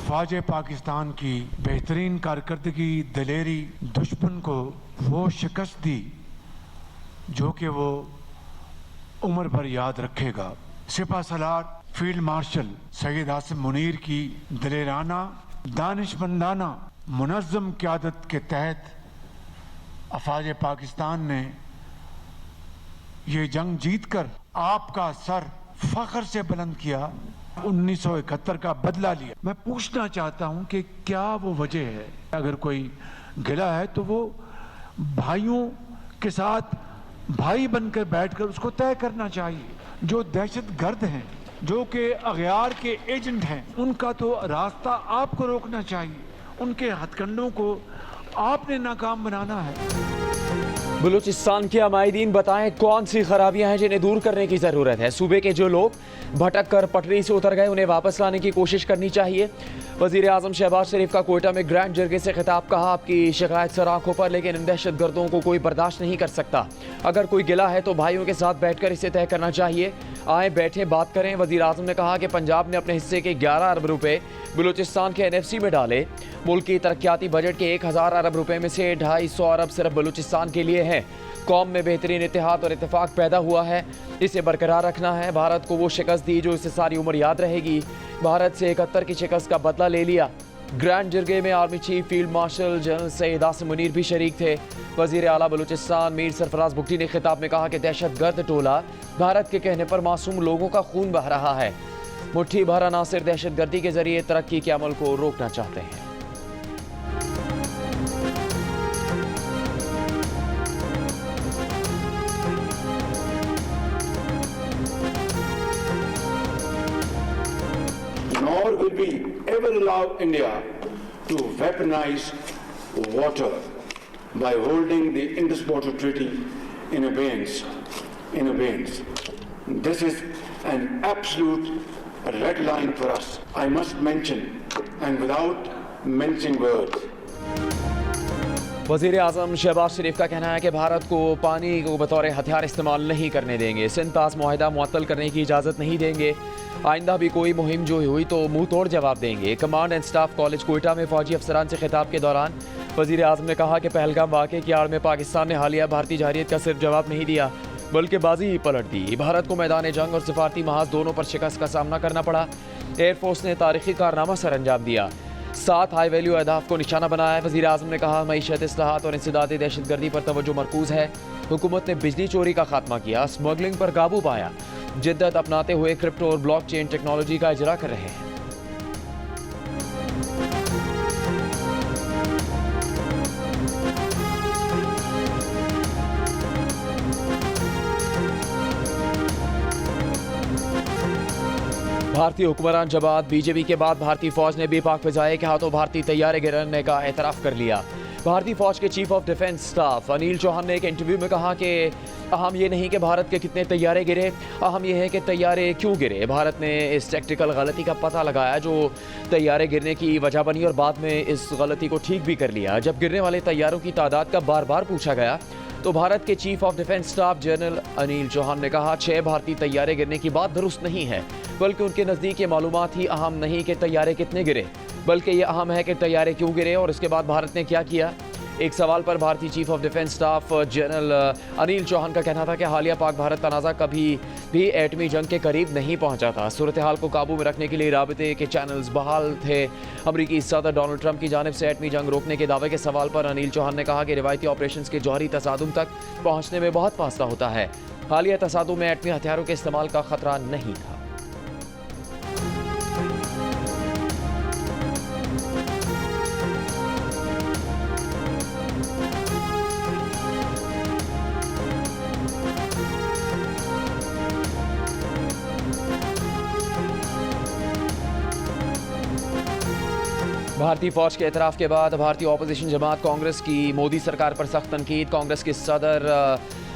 अफवाज पाकिस्तान की बेहतरीन कारकर्दगी, दलेरी दुश्मन को वो शिकस्त दी जो कि वो उम्र भर याद रखेगा। सिपा सलार फील्ड मार्शल सैयद आसिम मुनीर की दलेराना, दानिशमंदाना, मुनज़्ज़म क़यादत के तहत अफवाज पाकिस्तान ने ये जंग जीतकर आपका सर फख्र से बुलंद किया, 1971 का बदला लिया। मैं पूछना चाहता हूं कि क्या वो वजह है? अगर कोई गिला है तो वो भाइयों के साथ भाई बनकर बैठकर उसको तय करना चाहिए। जो दहशतगर्द हैं, जो कि अगयार के एजेंट हैं, उनका तो रास्ता आपको रोकना चाहिए, उनके हथकंडों को आपने नाकाम बनाना है। बलूचिस्तान के अमायदीन बताएं कौन सी खराबियां हैं जिन्हें दूर करने की ज़रूरत है। सूबे के जो लोग भटक कर पटरी से उतर गए उन्हें वापस लाने की कोशिश करनी चाहिए। वज़ीर आज़म शहबाज शरीफ का कोयटा में ग्रैंड जरगे से खिताब, कहा आपकी शिकायत सर आंखों पर, लेकिन इन दहशत गर्दों को कोई बर्दाश्त नहीं कर सकता। अगर कोई गिला है तो भाइयों के साथ बैठकर इसे तय करना चाहिए। आए बैठे बात करें। वज़ीर आज़म ने कहा कि पंजाब ने अपने हिस्से के 11 अरब रुपए बलूचिस्तान के NFC में डाले। मुल्क की तरक्याती बजट के 1000 अरब रुपए में से 250 अरब सिर्फ बलूचिस्तान के लिए हैं। कौम में बेहतरीन इत्तेहाद और इत्तेफाक पैदा हुआ है, इसे बरकरार रखना है। भारत को वो शिकस्त दी जो इसे सारी उम्र याद रहेगी। भारत से 71 की शिकस्त का बदला ले लिया। ग्रैंड जरगे में army chief field marshal general Syed Asim Munir भी शरीक थे। वज़ीर आला बलूचिस्तान मीर सरफराज बुगटी ने खिताब में कहा कि दहशतगर्द टोला भारत के कहने पर मासूम लोगों का खून बहा रहा है। मुट्ठी भर अनासिर दहशतगर्दी के जरिए तरक्की के अमल को रोकना चाहते हैं। Nor will we ever allow India to weaponize water by holding the Indus Water Treaty in abeyance. This is an absolute red line for us. I must mention, and without mincing words, वज़ीर आज़म शहबाज शरीफ का कहना है कि भारत को पानी को बतौर हथियार इस्तेमाल नहीं करने देंगे। सिंध पास मुआहिदा मुअत्तल करने की इजाज़त नहीं देंगे। आइंदा भी कोई मुहिम जो हुई तो मुंह तोड़ जवाब देंगे। Command and staff college Quetta में फौजी अफसरान से खिताब के दौरान वज़ीर आज़म ने कहा कि पहलगाम वाक़े की आड़ में पाकिस्तान ने हालिया भारतीय जारियत का सिर्फ जवाब नहीं दिया बल्कि बाजी ही पलट दी। भारत को मैदान जंग और सिफारती महाज दोनों पर शिकस्त का सामना करना पड़ा। एयरफोर्स ने तारीखी कारनामा सर अंजाम दिया, 7 हाई वैल्यू अहदाफ को निशाना बनाया। वज़ीर आज़म ने कहा मईशत इस्लाहात और इंसदादी दहशतगर्दी पर तवज्जो मरकूज़ है। हुकूमत ने बिजली चोरी का खात्मा किया, स्मगलिंग पर काबू पाया, जिद्दत अपनाते हुए क्रिप्टो और ब्लॉकचेन टेक्नोलॉजी का इजरा कर रहे हैं। भारतीय हुक्मरान जमात BJP के बाद भारतीय फौज ने भी पाक फ़िज़ाए के हाथों भारतीय तैयारे गिरने का एतराफ़ कर लिया। भारतीय फौज के chief of defence staff Anil Chauhan ने एक इंटरव्यू में कहा कि अहम ये नहीं कि भारत के कितने तैयारे गिरे, अहम यह है कि तैयारे क्यों गिरे। भारत ने इस टेक्टिकल गलती का पता लगाया जो तैयारे गिरने की वजह बनी और बाद में इस गलती को ठीक भी कर लिया। जब गिरने वाले तैयारों की तादाद का बार बार पूछा गया तो भारत के chief of defence staff general Anil Chauhan ने कहा 6 भारतीय तैयारे गिरने की बात दुरुस्त नहीं है, बल्कि उनके नज़दीक ये मालूमात ही अहम नहीं कि तैयारे कितने गिरे, बल्कि ये अहम है कि तैयारे क्यों गिरे और इसके बाद भारत ने क्या किया। एक सवाल पर भारतीय chief of defence staff general Anil Chauhan का कहना था कि हालिया पाक भारत तनाज़ा कभी भी एटमी जंग के करीब नहीं पहुंचा था। सूरत हाल को काबू में रखने के लिए राबते के चैनल्स बहाल थे। अमरीकी सदर डोनाल्ड ट्रंप की जानिब से एटमी जंग रोकने के दावे के सवाल पर अनिल चौहान ने कहा कि रिवायती ऑपरेशन के जौहरी तसादुम तक पहुँचने में बहुत फासला होता है। हालिया तसादुम में एटमी हथियारों के इस्तेमाल का खतरा नहीं था। भारतीय फौज के एतराफ़ के बाद भारतीय अपोजिशन जमात कांग्रेस की मोदी सरकार पर सख्त तनकीद। कांग्रेस के सदर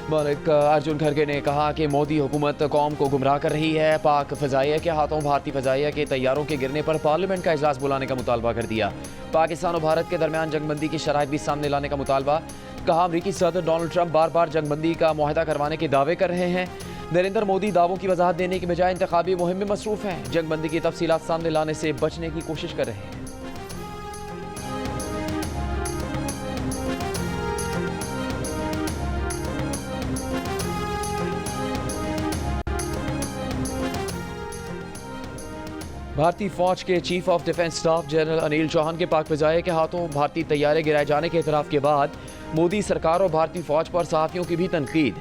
अर्जुन खड़गे ने कहा कि मोदी हुकूमत कौम को गुमराह कर रही है। पाक फ़िज़ाइया के हाथों भारतीय फ़िज़ाइया के तैयारों के गिरने पर पार्लियामेंट का इजलास बुलाने का मुतालबा कर दिया। पाकिस्तान और भारत के दरमियान जंगबंदी की शराइत भी सामने लाने का मुतालबा। कहा अमरीकी सदर डोनाल्ड ट्रंप बार बार जंगबंदी का मुआहदा करवाने के दावे कर रहे हैं। नरेंद्र मोदी दावों की वजाहत देने की बजाय इंतखाबी मुहिम में मसरूफ़ हैं। जंगबंदी की तफसीलात सामने लाने से बचने की कोशिश कर रहे हैं। भारतीय फौज के chief of defence staff general Anil Chauhan के पाक फ़िज़ाए के हाथों भारतीय तैयारे गिराए जाने के एतराफ़ के बाद मोदी सरकार और भारतीय फौज पर सहाफ़ियों की भी तनकीद।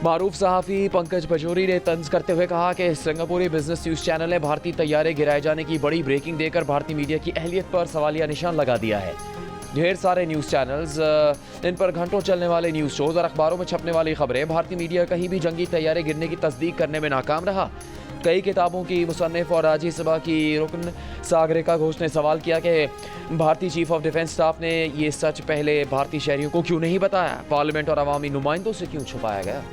मारूफ सहाफ़ी पंकज पचौरी ने तंज करते हुए कहा कि सिंगापुरी बिजनेस न्यूज़ चैनल ने भारतीय तैयारे गिराए जाने की बड़ी ब्रेकिंग देकर भारतीय मीडिया की अहलियत पर सवालिया निशान लगा दिया है। ढेर सारे न्यूज़ चैनल्स, इन पर घंटों चलने वाले न्यूज़ शोज़ और अखबारों में छपने वाली खबरें, भारतीय मीडिया कहीं भी जंगी तैयारे गिरने की तस्दीक करने में नाकाम रहा। कई किताबों की मुसन्निफ और राज्यसभा की रुकन सागरिका घोष ने सवाल किया कि भारतीय चीफ ऑफ डिफेंस स्टाफ ने ये सच पहले भारतीय शहरियों को क्यों नहीं बताया, पार्लियामेंट और अवामी नुमाइंदों से क्यों छुपाया गया।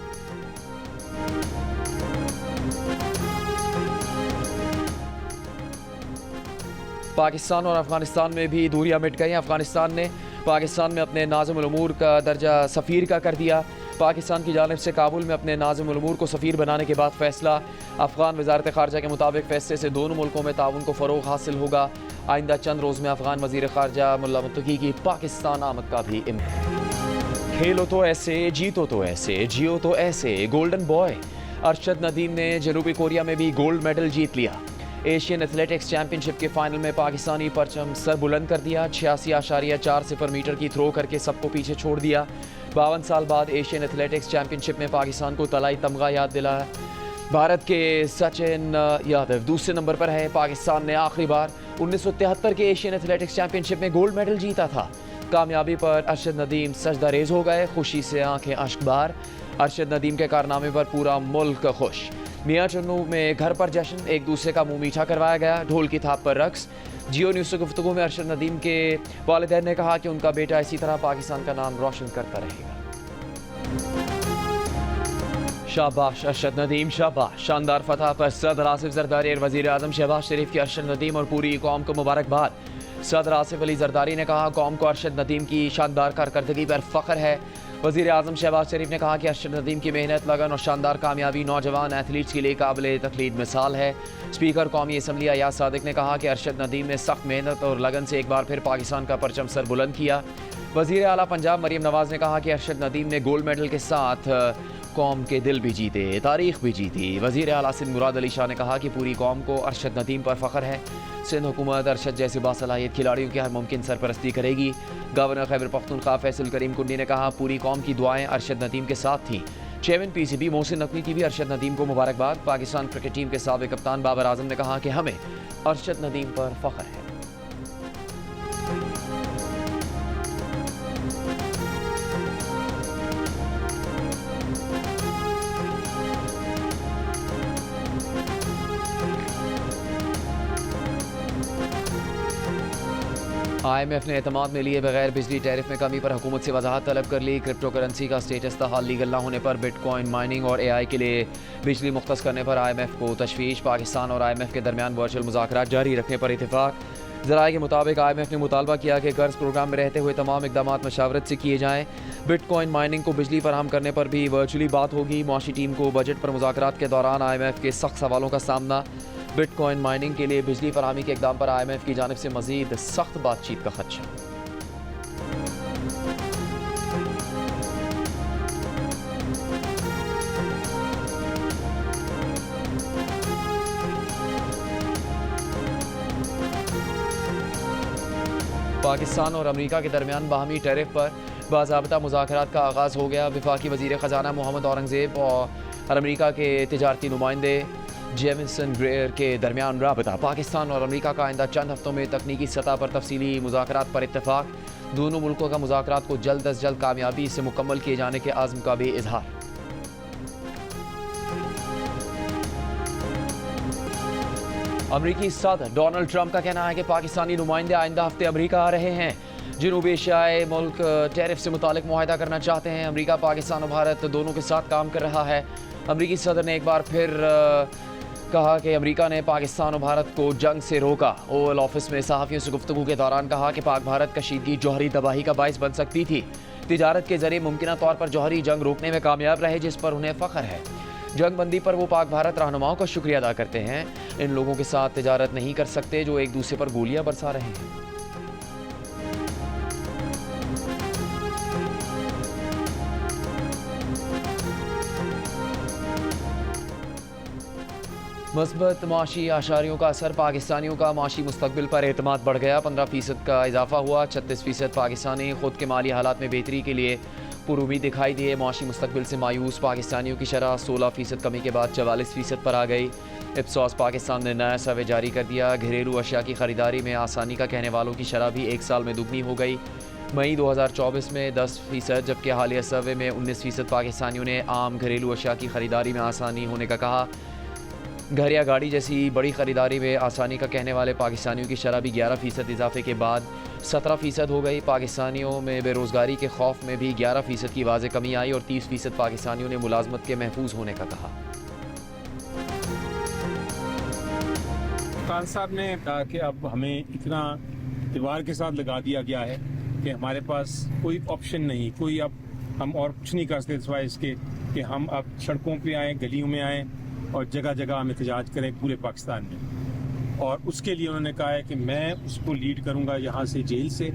पाकिस्तान और अफगानिस्तान में भी दूरियां मिट गई। अफगानिस्तान ने पाकिस्तान में अपने नाज़िमुल उमूर का दर्जा सफ़ीर का कर दिया। पाकिस्तान की जानिब से काबुल में अपने नाज़िमुल उमूर को सफ़ीर बनाने के बाद फैसला। अफ़गान वज़ारत ख़ारजा के मुताबिक फ़ैसले से दोनों मुल्कों में ताउन को फ़रोग़ हासिल होगा। आइंदा चंद रोज़ में अफ़गान वज़ीर ख़ारजा मुल्ला मुत्तकी की पाकिस्तान आमद का भी इम्कान। खेलो तो ऐसे, जीतो तो ऐसे, जियो तो ऐसे। गोल्डन बॉय अरशद नदीम ने जनूबी कोरिया में भी गोल्ड मेडल जीत लिया। एशियन एथलेटिक्स चैंपियनशिप के फाइनल में पाकिस्तानी परचम सर बुलंद कर दिया। 86.40 मीटर की थ्रो करके सबको पीछे छोड़ दिया। 52 साल बाद एशियन एथलेटिक्स चैंपियनशिप में पाकिस्तान को तलाई तमगा याद दिला। भारत के सचिन यादव दूसरे नंबर पर है। पाकिस्तान ने आखिरी बार 1973 के एशियन एथलेटिक्स चैंपियनशिप में गोल्ड मेडल जीता था। कामयाबी पर अरशद नदीम सजदा रेज हो गए, खुशी से आंखें अश्कबार। अरशद नदीम के कारनामे पर पूरा मुल्क खुश। मियाँ चन्नू में घर पर जश्न, एक दूसरे का मुंह मीठा करवाया गया, ढोल की थाप पर रक्स। जियो न्यूज़ से गुफ्तगू में अरशद नदीम के वालिदैन ने कहा कि उनका बेटा इसी तरह पाकिस्तान का नाम रोशन करता रहेगा। शाबाश अरशद नदीम, शाबाश। शानदार फतह पर सदर आसिफ जरदारी और वज़ीर आज़म शहबाज शरीफ की अरशद नदीम और पूरी कौम को मुबारकबाद। सदर आसिफ अली जरदारी ने कहा कौम को अरशद नदीम की शानदार कारकर्दगी पर फ़ख्र है। वज़ीर आज़म शहबाज शरीफ ने कहा कि अरशद नदीम की मेहनत, लगन और शानदार कामयाबी नौजवान एथलीट्स के लिए काबिल तक़लीद मिसाल है। स्पीकर कौमी असम्बली अयाज सादिक ने कहा कि अरशद नदीम ने सख्त मेहनत और लगन से एक बार फिर पाकिस्तान का परचम सर बुलंद किया। वज़ीर आला पंजाब मरीम नवाज़ ने कहा कि अरशद नदीम ने गोल्ड मेडल के साथ कौम के दिल भी जीते, तारीख भी जीती। वज़ीर आला सिंध मुराद अली शाह ने कहा कि पूरी कौम को अरशद नदीम पर फ़ख्र है। सिंध हुकूमत अरशद जैसे बासलाहियत खिलाड़ियों की हर मुमकिन सरपरस्ती करेगी। गवर्नर खैबर पख्तूनख्वा फैसल करीम कुंडी ने कहा पूरी कौम की दुआएं अरशद नदीम के साथ थीं। चेयरमैन पीसीबी मोहसिन नकवी की भी अरशद नदीम को मुबारकबाद। पाकिस्तान क्रिकेट टीम के साबिक़ कप्तान बाबर आजम ने कहा कि हमें अरशद नदीम पर फ़ख्र है। IMF ने एतमाद में लिए बगैर बिजली टैरिफ में कमी पर हुकूमत से वजाहत तलब कर ली। क्रिप्टो करेंसी का स्टेटस तहाल लीगल न होने पर बिटकॉइन माइनिंग और AI के लिए बिजली मुख्तस करने पर IMF को तशवीश। पाकिस्तान और IMF के दरमियान वर्चुअल मुज़ाकरात जारी रखने पर इत्तेफाक। ज़राए के मुताबिक IMF ने मुतालबा किया कि कर्ज प्रोग्राम में रहते हुए तमाम इकदाम मशावरत से किए जाएँ। बिटकॉइन माइनिंग को बिजली फराहम करने पर भी वर्चुअली बात होगी। मुआशी टीम को बजट पर मुज़ाकरात के दौरान IMF के सख्त सवालों का सामना। बिटकॉइन माइनिंग के लिए बिजली फराहमी के इकदाम पर IMF की जानिब से मज़ीद सख्त बातचीत का खदशा। पाकिस्तान और अमेरिका के दरमियान बाहमी टैरिफ पर बाज़ाब्ता मुज़ाकरात का आगाज़ हो गया। वफाकी वज़ीर ख़जाना मोहम्मद औरंगज़ेब और अमेरिका के तिजारती नुमाइंदे जेमिसन ग्रेयर के दरमियान राबता। पाकिस्तान और अमेरिका का आइंदा चंद हफ्तों में तकनीकी सतह पर तफसीली मुज़ाकरात पर इत्तेफाक। दोनों मुल्कों का मुज़ाकरात को जल्द अज जल्द कामयाबी से मुकम्मल किए जाने के आज़म का भी इजहार। अमरीकी सदर डोनाल्ड ट्रंप का कहना है कि पाकिस्तानी नुमाइंदे आइंदा हफ्ते अमरीका आ रहे हैं। जनूबी एशियाई मुल्क टैरिफ से मुतालिक मुआहदा करना चाहते हैं। अमरीका, पाकिस्तान और भारत दोनों के साथ काम कर रहा है। अमरीकी सदर ने एक बार फिर कहा कि अमेरिका ने पाकिस्तान और भारत को जंग से रोका। ओवल ऑफिस में सहाफ़ियों से गुफ्तगू के दौरान कहा कि पाक भारत कशीदगी जौहरी तबाही का बाइस बन सकती थी। तिजारत के जरिए मुमकिन तौर पर जौहरी जंग रोकने में कामयाब रहे, जिस पर उन्हें फ़ख्र है। जंग बंदी पर वो पाक भारत रहनुमाओं का शुक्रिया अदा करते हैं। इन लोगों के साथ तिजारत नहीं कर सकते जो एक दूसरे पर गोलियां बरसा रहे हैं। मस्बत माशी आशारियों का असर, पाकिस्तानियों का माशी मुस्तकबिल पर एतमाद बढ़ गया। 15% का इजाफा हुआ। 36% पाकिस्तानी खुद के माली हालात में बेहतरी के लिए पुरुमीद दिखाई दिए। माशी मुस्तकबिल से मायूस पाकिस्तानियों की शरह 16% कमी के बाद 44% पर आ गई। इप्सॉस पाकिस्तान ने नया सर्वे जारी कर दिया। घरेलू अशिया की ख़रीदारी में आसानी का कहने वालों की शरह भी एक साल में दुगनी हो गई। मई 2024 में 10%, जबकि हालिया सर्वे में 19% पाकिस्तानियों ने आम घरेलू अशिया की ख़रीदारी में आसानी होने का कहा। घर या गाड़ी जैसी बड़ी ख़रीदारी में आसानी का कहने वाले पाकिस्तानियों की शरह भी 11% इजाफे के बाद 17% हो गई। पाकिस्तानियों में बेरोज़गारी के खौफ में भी 11% की वाज़ेह कमी आई और 30% पाकिस्तानियों ने मुलाजमत के महफूज होने का कहा। खान साहब ने कहा कि अब हमें इतना दीवार के साथ लगा दिया गया है कि हमारे पास कोई ऑप्शन नहीं, कोई अब हम और कुछ नहीं कर सकते सिवाय इसके कि हम अब सड़कों पे आएँ, गलियों में आएँ और जगह जगह हम एहतजाज करें पूरे पाकिस्तान में। और उसके लिए उन्होंने कहा है कि मैं उसको लीड करूंगा यहाँ से, जेल से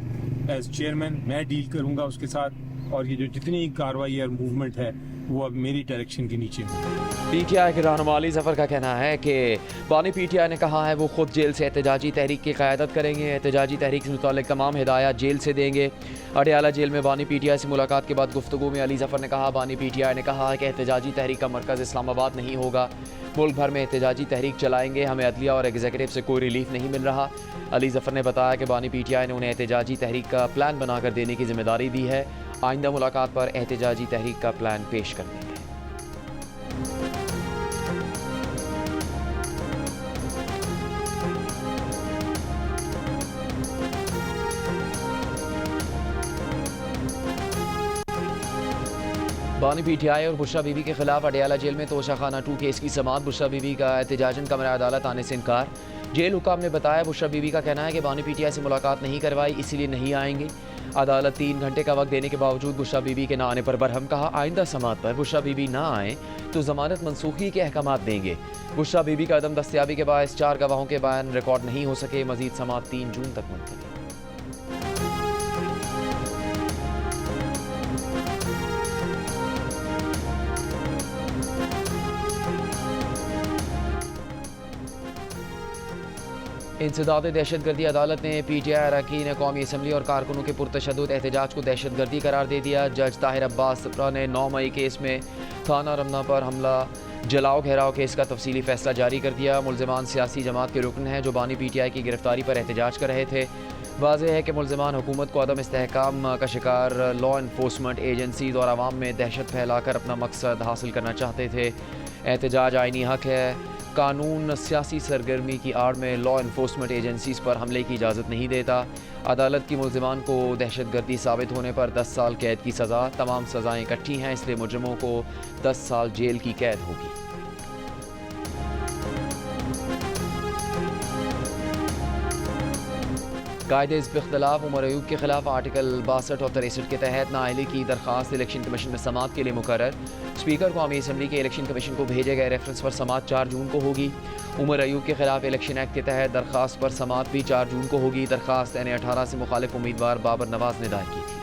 एज चेयरमैन मैं डील करूंगा उसके साथ, और ये जो जितनी कार्रवाई और मूवमेंट है वो अब मेरी डायरेक्शन के नीचे हो। पीटीआई के रहनुमा अली जफ़र का कहना है कि बानी पीटीआई ने कहा है वो खुद जेल से एहतजाजी तहरीक की क़यादत करेंगे। एहतजाजी तहरीक से मुताल्लिक़ तमाम हिदायत जेल से देंगे। अडयाला जेल में बानी पीटीआई से मुलाकात के बाद गुफ्तगू में अली जफ़र ने कहा, बानी पीटीआई ने कहा है कि एहतजाजी तहरीक का मरकज़ इस्लामाबाद नहीं होगा, मुल्क भर में एहतजाजी तहरीक चलाएंगे। हमें अदलिया और एग्जीक्यूटिव से कोई रिलीफ नहीं मिल रहा। अली जफ़र ने बताया कि बानी पीटीआई ने उन्हें एहतजाजी तहरीक का प्लान बनाकर देने की जिम्मेदारी दी है। आइंदा मुलाकात पर एहतजाजी तहरीक का प्लान पेश कर देंगे। बानी पीटीआई और बुशरा बीबी के खिलाफ अडयाला जेल में तोशाखाना 2 केस की समाअत। बुशरा बीबी का एहतजाजन कमरा अदालत आने से इनकार। जेल हुकाम ने बताया, बुशरा बीबी का कहना है कि बानी पीटीआई से मुलाकात नहीं करवाई, इसीलिए नहीं आएंगे। अदालत 3 घंटे का वक्त देने के बावजूद बुशरा बीबी के ना आने पर बरहम कहा, आइंदा समाअत पर बुशरा बीबी ना आए तो जमानत मनसूखी के अहकामात देंगे। बुशरा बीबी का अदम दस्तयाबी के बायस 4 गवाहों के बयान रिकॉर्ड नहीं हो सके। मजीद समाअत 3 जून तक मुलतवी। इंसदाद दहशतगर्दी अदालत ने पीटीआई अरकान कौमी असम्बली और कारकुनों के पुरतशद्दुद एहतजाज को दहशतगर्दी करार दे दिया। जज ताहिर अब्बास सप्रा ने 9 मई केस में थाना रमना पर हमला जलाओ घेराव केस का तफसीली फैसला जारी कर दिया। मुलजमान सियासी जमात के रुकन हैं जो बानी पीटीआई की गिरफ्तारी पर एहतजाज कर रहे थे। वाज़ेह है कि मुलजमान हुकूमत को अदम इस्तेहकाम का शिकार लॉ इन्फोर्समेंट एजेंसीज और आवाम में दहशत फैलाकर अपना मकसद हासिल करना चाहते थे। एहतजाज आइनी हक है। कानून सियासी सरगर्मी की आड़ में लॉ इन्फोर्समेंट एजेंसीज पर हमले की इजाज़त नहीं देता। अदालत की मुलजमान को दहशतगर्दी साबित होने पर 10 साल कैद की सज़ा। तमाम सज़ाएँ इकट्ठी हैं, इसलिए मुजरिमों को 10 साल जेल की कैद होगी। कायदे इख्तलाफ उमर अयूब के खिलाफ आर्टिकल 62 और 63 के तहत नाअहली की दरख्वास्त इलेक्शन कमीशन में समाअत के लिए मुकर्रर। स्पीकर कौमी असम्बली के इलेक्शन कमीशन को भेजे गए रेफरेंस पर समाअत 4 जून को होगी। उमर अयूब के खिलाफ इलेक्शन एक्ट के तहत दरख्वास्त पर समाअत भी 4 जून को होगी। दरख्वास्त NA-18 से मुखालिफ उम्मीदवार बाबर नवाज ने दायर की थी।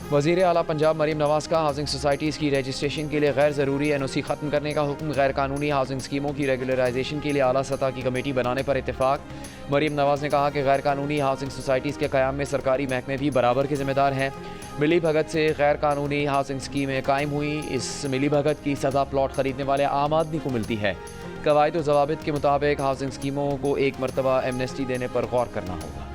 वज़ीर आला पंजाब मरीम नवाज का हाउसिंग सोसाइटीज़ की रजिस्ट्रेशन के लिए गैर ज़रूरी NOC ख़त्म करने का हुक्म। गैर कानूनी हाउसिंग स्कीमों की रेगुलराइजेशन के लिए आला सतह की कमेटी बनाने पर इत्तेफाक। मरीम नवाज ने कहा कि गैर कानूनी हाउसिंग सोसाइटीज़ के क़याम में सरकारी महकमे भी बराबर के ज़िम्मेदार हैं। मिली भगत से गैर कानूनी हाउसिंग स्कीमें कायम हुई। इस मिली भगत की सज़ा प्लॉट ख़रीदने वाले आम आदमी को मिलती है। कवायद व ज़वाबित के मुताबिक हाउसिंग स्कीमों को एक मरतबा एमनेस्टी देने पर गौर करना होगा।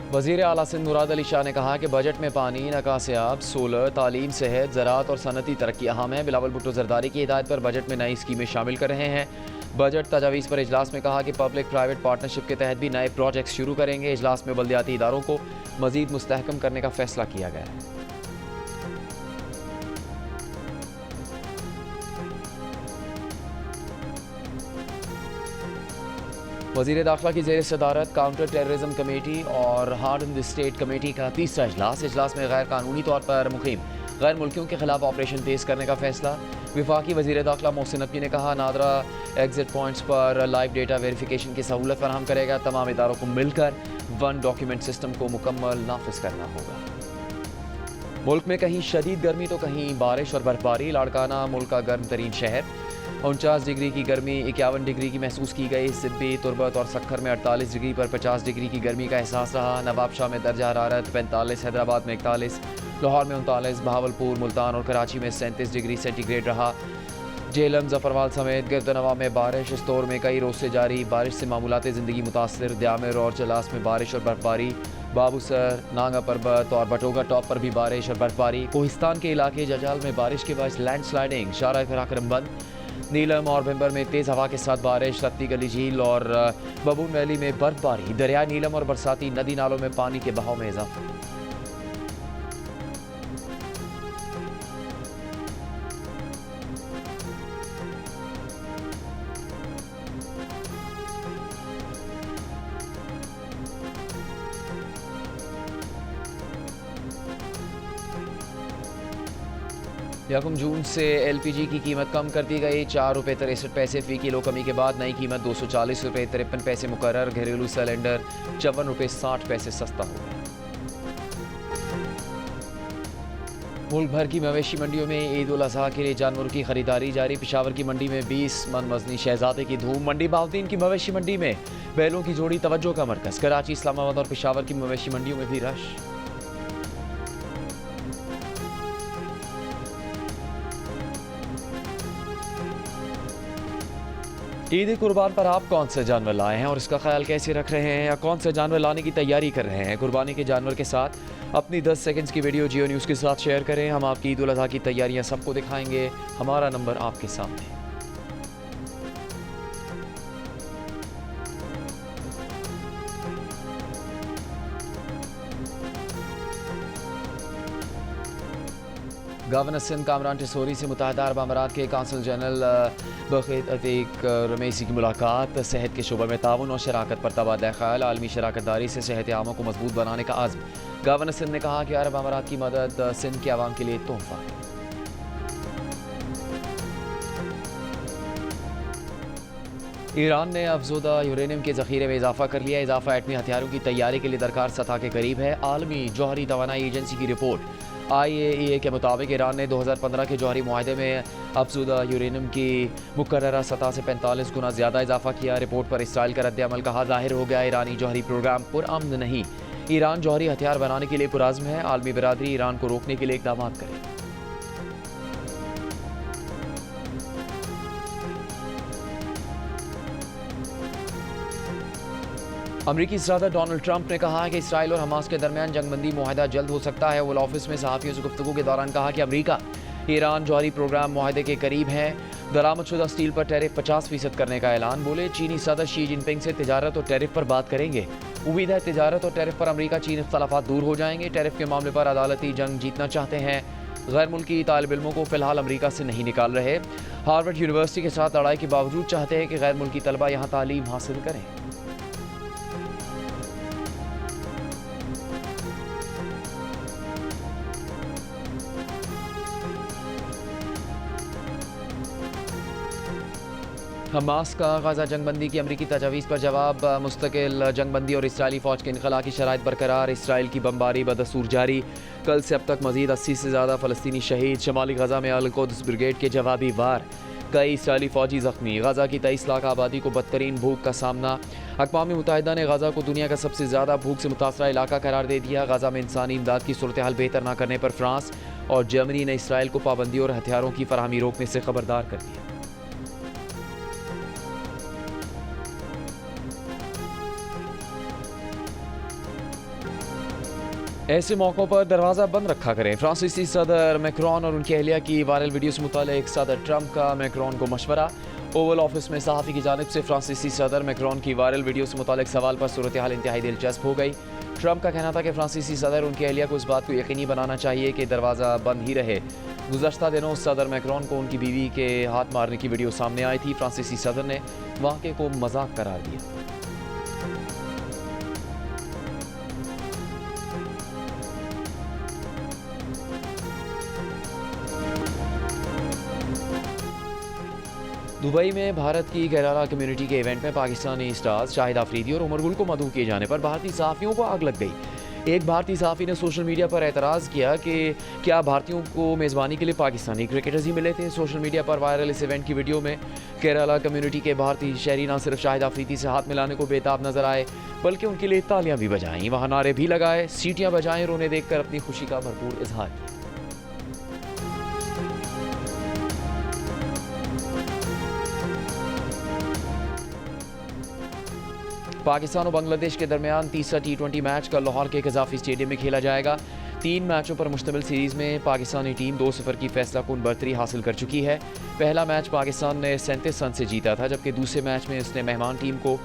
वज़ीर आला सिंध मुराद अली शाह ने कहा कि बजट में पानी, नकासियाब, सोलर, तालीम, सेहत, ज़राअत और सनती तरक्की अहम है। बिलावल भुट्टो ज़रदारी की हिदायत पर बजट में नई स्कीमें शामिल कर रहे हैं। बजट तजावीज़ पर इजलास में कहा कि पब्लिक प्राइवेट पार्टनरशिप के तहत भी नए प्रोजेक्ट शुरू करेंगे। इजलास में बल्दियाती इदारों को मज़ीद मुस्तहकम करने का फैसला किया गया है। वज़ीर दाखिला की ज़ेर सदारत काउंटर टेररिज्म कमेटी और hard in the state committee का तीसरा इजलास। इजलास में गैर कानूनी तौर पर मुकीम गैर मुल्कियों के खिलाफ ऑपरेशन तेज करने का फैसला। वफाकी वज़ीर दाखिला मोहसिन नकवी ने कहा, नादरा एग्जिट पॉइंट्स पर लाइव डेटा वेरिफिकेशन की सहूलत फराहम करेगा। तमाम इदारों को मिलकर वन डॉक्यूमेंट सिस्टम को मुकम्मल नाफिज करना होगा। मुल्क में कहीं शदीद गर्मी तो कहीं बारिश और बर्फबारी। लाड़काना मुल्क का गर्म तरीन शहर, 49 डिग्री की गर्मी 51 डिग्री की महसूस की गई। सिब्बी, तुरबत और सक्खर में 48 डिग्री पर 50 डिग्री की गर्मी का एहसास रहा। नवाबशाह में दर्जा हरारत 45, हैदराबाद में 41, लाहौर में 39, बहावलपुर, मुल्तान और कराची में 37 डिग्री सेंटीग्रेड रहा। जेलम, जफरवाल समेत गिरदनवा में बारिश। इस दौर में कई रोज से जारी बारिश से मामूलात ज़िंदगी मुतासर। द्यामिर और जलास में बारिश और बर्फबारी। बाबूसर, नांगा पर्बत और बटोगा टॉप पर भी बारिश और बर्फबारी। कोहिस्तान के इलाके जजाल में बारिश के बाद लैंड स्लाइडिंग। शारा पराक्रम बंद। नीलम और भिम्बर में तेज़ हवा के साथ बारिश। रत्ती गली झील और बबून वैली में बर्फबारी। दरिया नीलम और बरसाती नदी नालों में पानी के बहाव में इजाफा। यकम जून से LPG की कीमत कम कर दी गई। 4 रुपये 63 पैसे फ़ी किलो कमी के बाद नई कीमत 240 रुपये 53 पैसे मुकर्रर। घरेलू सिलेंडर 54 रुपये 60 पैसे सस्ता हो गया। मुल्क भर की मवेशी मंडियों में ईद उल अज़हा के लिए जानवरों की खरीदारी जारी। पेशावर की मंडी में 20 मन वजनी शहजादे की धूम। मंडी बाउद्दीन की मवेशी मंडी में बैलों की जोड़ी तवज्जो का मरकज़। कराची, इस्लामाबाद और पेशावर की मवेशी मंडियों में भी रश। ईद कुर्बान पर आप कौन से जानवर लाए हैं और इसका ख्याल कैसे रख रहे हैं, या कौन से जानवर लाने की तैयारी कर रहे हैं? कुर्बानी के जानवर के साथ अपनी 10 सेकंड्स की वीडियो जियो न्यूज़ के साथ शेयर करें। हम आपकी ईद उल अज़हा की तैयारियां सबको दिखाएंगे। हमारा नंबर आपके सामने। गवर्नर सिंध कामरान टिसोरी से मुत्तहिदा अरब अमारात के काउंसिल जनरल बग़ीत अतीक रमेसी की मुलाकात। सेहत के शोबे में ताउन और शराकत पर तबादला ख्याल। आलमी शराकतदारी से सेहत आमों को मजबूत बनाने का आज़म। गवर्नर सिंध ने कहा कि अरब अमारात की मदद सिंध के आवाम के लिए तोहफा है। ईरान ने अफज़ोदा यूरेनियम के ज़ख़ीरे में इजाफा कर लिया। इजाफा एटमी हथियारों की तैयारी के लिए दरकार सतह के करीब है। आलमी जौहरी तवानाई एजेंसी की रिपोर्ट। IAEA के मुताबिक ईरान ने 2015 के जौहरी मुआहदे में अफज़ोदा यूरेनियम की मुकर्ररा सतह से 45 गुना ज़्यादा इजाफा किया। रिपोर्ट पर इसराइल का रद्द-ए-अमल कहा, ज़ाहिर हो गया ईरानी जौहरी प्रोग्राम पुरअमन नहीं। ईरान जौहरी हथियार बनाने के लिए पुरअज़्म है। आलमी बिरादरी ईरान को रोकने के लिए इक़दाम करे। अमरीकी सदर डोनाल्ड ट्रंप ने कहा कि इसराइल और हमास के दरमियान जंगबंदी मुआहदा जल्द हो सकता है। ओवल ऑफिस में सहाफ़ियों से गुफ्तगू के दौरान कहा कि अमरीका ईरान जौहरी प्रोग्राम मुआहदे के करीब है। दरामदशुदा स्टील पर टैरिफ 50% करने का ऐलान। बोले, चीनी सदर शी जिनपिंग से तिजारत और टैरिफ पर बात करेंगे। उम्मीद है तिजारत और टैरिफ पर अमरीका चीन इख्तलाफात दूर हो जाएंगे। टैरिफ के मामले पर अदालती जंग जीतना चाहते हैं। गैर मुल्की तालिब इल्मों को फिलहाल अमरीका से नहीं निकाल रहे। हार्वर्ड यूनिवर्सिटी के साथ लड़ाई के बावजूद चाहते हैं कि गैर मुल्की तलबा यहाँ तालीम हासिल करें। हमास का गाज़ा जंगबंदी की अमरीकी तजावीज़ पर जवाब। मुस्तकिल जंगबंदी और इसराइली फ़ौज के इनखला की शराइत बरकरार। इसराइल की बमबारी बदस्तूर जारी। कल से अब तक मज़ीद 80 से ज़्यादा फ़लस्तीनी शहीद। शमाली गज़ा में अल कुद्स ब्रिगेड के जवाबी वार। कई इसराइली फ़ौजी ज़ख्मी। गज़ा की 23 लाख आबादी को बदतरीन भूख का सामना। अक़वाम मुत्तहिदा ने गज़ा को दुनिया का सबसे ज़्यादा भूख से मुतासरा इलाका करार दे दिया। गज़ा में इंसानी इमदाद की सूरत हाल बेहतर न करने पर फ्रांस और जर्मनी ने इसराइल को पाबंदी और हथियारों की फराहमी रोकने से खबरदार कर दिया। ऐसे मौक़ों पर दरवाज़ा बंद रखा करें। फ्रांसीसी सदर मैक्रोन और उनकी अहलिया की वायरल वीडियो से मुताल्लिक़ सदर ट्रंप का मैक्रोन को मशवरा। ओवल ऑफिस में सहाफ़ी की जानिब से फ्रांसीसी सदर मैक्रोन की वायरल वीडियो से मुताल्लिक़ सवाल पर सूरत हाल इंतहाई दिलचस्प हो गई। ट्रंप का कहना था कि फ्रांसीसी सदर उनकी अहलिया को इस बात को यकीनी बनाना चाहिए कि दरवाज़ा बंद ही रहे। गुज़श्ता दिनों सदर मैक्रोन को उनकी बीवी के हाथ मारने की वीडियो सामने आई थी। फ्रांसीसी सदर ने वाक़े को मजाक करार दिया। दुबई में भारत की केरला कम्युनिटी के इवेंट में पाकिस्तानी स्टार्स शाहिद आफरीदी और उमर गुल को मदऊ किए जाने पर भारतीय सहाफ़ियों को आग लग गई। एक भारतीय सहाफ़ी ने सोशल मीडिया पर एतराज़ किया कि क्या भारतीयों को मेज़बानी के लिए पाकिस्तानी क्रिकेटर्स ही मिले थे। सोशल मीडिया पर वायरल इस इवेंट की वीडियो में केरला कम्युनिटी के भारतीय शहरी न सिर्फ शाहिद आफरीदी से हाथ मिलाने को बेताब नजर आए, बल्कि उनके लिए तालियां भी बजाईं, वहाँ नारे भी लगाए, सीटियां बजाएं और उन्हें देखकर अपनी खुशी का भरपूर इजहार किया। पाकिस्तान और बांग्लादेश के दरमियान तीसरा T20 मैच कल लाहौर के कज़ाफ़ी स्टेडियम में खेला जाएगा। 3 मैचों पर मुश्तमिल सीरीज़ में पाकिस्तानी टीम 2-0 की फैसलाकुन बढ़तरी हासिल कर चुकी है। पहला मैच पाकिस्तान ने 37 रन से जीता था, जबकि दूसरे मैच में उसने मेहमान टीम को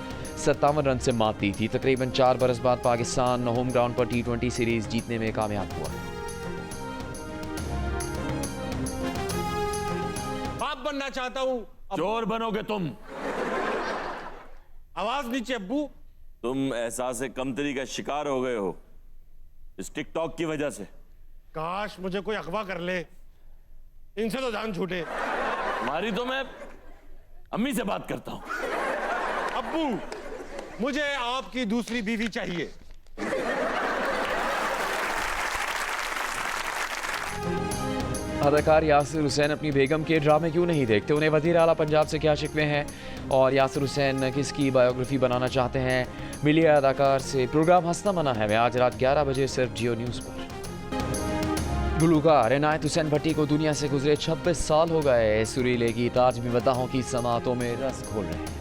57 रन से मात दी थी। तकरीबन 4 बरस बाद पाकिस्तान होम ग्राउंड पर T20 सीरीज़ जीतने में कामयाब हुआ। बाप बनना चाहता हूं। चोर बनोगे तुम। आवाज नीचे अब्बू। तुम एहसास कमतरी का शिकार हो गए हो इस टिकटॉक की वजह से। काश मुझे कोई अगवा कर ले, इनसे तो जान छूटे। हमारी तो मैं अम्मी से बात करता हूं। अब्बू, मुझे आपकी दूसरी बीवी चाहिए। अदाकार यासिर हुसैन अपनी बेगम के ड्रामे क्यों नहीं देखते, उन्हें वज़ीर आला पंजाब से क्या शिकवे हैं और यासिर हुसैन किसकी बायोग्राफी बनाना चाहते हैं, मिलिए अदाकार से। प्रोग्राम हंसना मना है में आज रात 11 बजे सिर्फ जियो न्यूज़ पर। गुलकार इनायत हुसैन भट्टी को दुनिया से गुजरे 26 साल हो गए। सुरीले गीत आज भी वताहों की समातों में रस घोल रहे हैं।